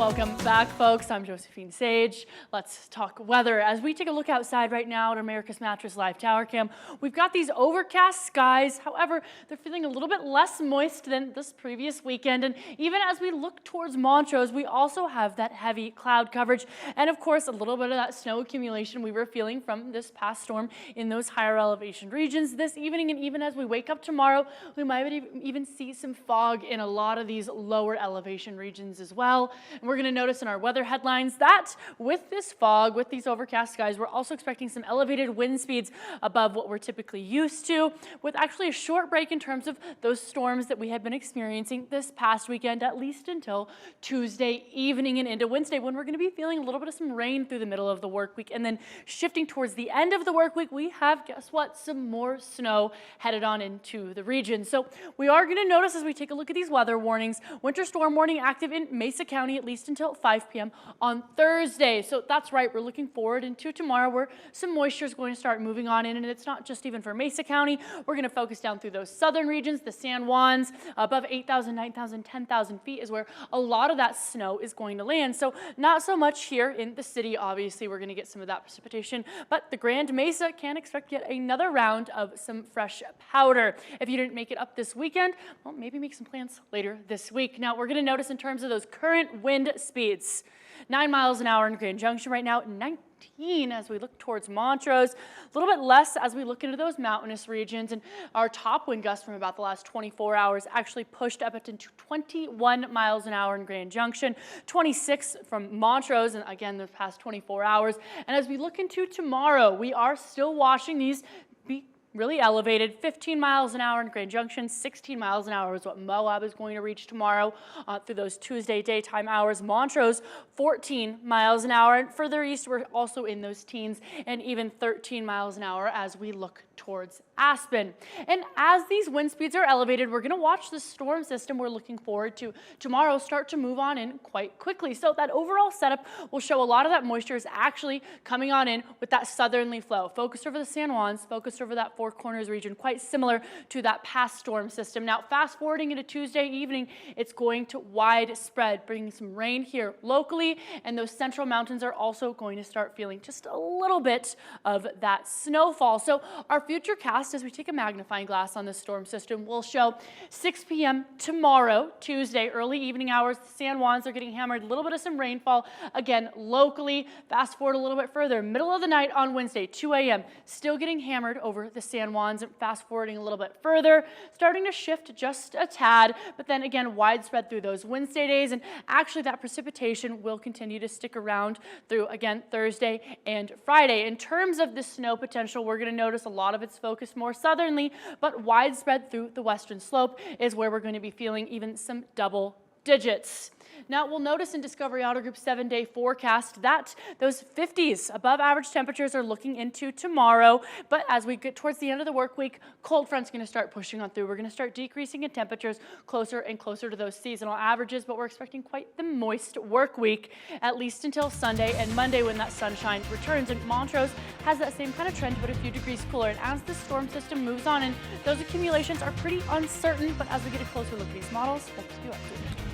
Welcome back, folks. I'm Josephine Sage. Let's talk weather. As we take a look outside right now at America's Mattress Live Tower Cam, we've got these overcast skies. However, they're feeling a little bit less moist than this previous weekend. And even as we look towards Montrose, we also have that heavy cloud coverage. And of course, a little bit of that snow accumulation we were feeling from this past storm in those higher elevation regions this evening. And even as we wake up tomorrow, we might even see some fog in a lot of these lower elevation regions as well. And we're going to notice in our weather headlines that with this fog, with these overcast skies, we're also expecting some elevated wind speeds above what we're typically used to, with actually a short break in terms of those storms that we had been experiencing this past weekend, at least until Tuesday evening and into Wednesday, when we're going to be feeling a little bit of some rain through the middle of the work week. And then shifting towards the end of the work week, we have, guess what, some more snow headed on into the region. So we are going to notice as we take a look at these weather warnings, winter storm warning active in Mesa County at least until 5 p.m. on Thursday. So that's right, we're looking forward into tomorrow where some moisture is going to start moving on in, and it's not just even for Mesa County. We're going to focus down through those southern regions, the San Juans, above 8,000, 9,000, 10,000 feet is where a lot of that snow is going to land. So not so much here in the city. Obviously, we're going to get some of that precipitation, but the Grand Mesa can expect yet another round of some fresh powder. If you didn't make it up this weekend, well, maybe make some plans later this week. Now, we're going to notice in terms of those current wind speeds, 9 miles an hour in Grand Junction right now, 19 as we look towards Montrose, a little bit less as we look into those mountainous regions, and our top wind gust from about the last 24 hours actually pushed up to 21 miles an hour in Grand Junction, 26 from Montrose, and again the past 24 hours. And as we look into tomorrow, we are still watching these be really elevated. 15 miles an hour in Grand Junction, 16 miles an hour is what Moab is going to reach tomorrow through those Tuesday daytime hours. Montrose, 14 miles an hour, and further east we're also in those teens, and even 13 miles an hour as we look towards Aspen. And as these wind speeds are elevated, we're going to watch the storm system we're looking forward to tomorrow start to move on in quite quickly. So that overall setup will show a lot of that moisture is actually coming on in with that southerly flow, focused over the San Juans, focused over that Four Corners region, quite similar to that past storm system. Now, fast forwarding into Tuesday evening, it's going to widespread, bringing some rain here locally, and those central mountains are also going to start feeling just a little bit of that snowfall. So our future cast, as we take a magnifying glass on this storm system, will show 6 p.m. tomorrow, Tuesday, early evening hours. The San Juans are getting hammered, a little bit of some rainfall, again, locally. Fast forward a little bit further, middle of the night on Wednesday, 2 a.m., still getting hammered over the San Juans. And fast forwarding a little bit further, starting to shift just a tad, but then again, widespread through those Wednesday days. And actually that precipitation will continue to stick around through, again, Thursday and Friday. In terms of the snow potential, we're going to notice a lot of it's focused more southerly, but widespread through the western slope is where we're going to be feeling even some double digits. Now, we'll notice in Discovery Auto Group's 7-day forecast that those 50s above average temperatures are looking into tomorrow. But as we get towards the end of the work week, cold front's going to start pushing on through. We're going to start decreasing in temperatures closer and closer to those seasonal averages, but we're expecting quite the moist work week, at least until Sunday and Monday when that sunshine returns. And Montrose has that same kind of trend, but a few degrees cooler. And as the storm system moves on, and those accumulations are pretty uncertain, but as we get a closer look at these models, we'll keep you updated.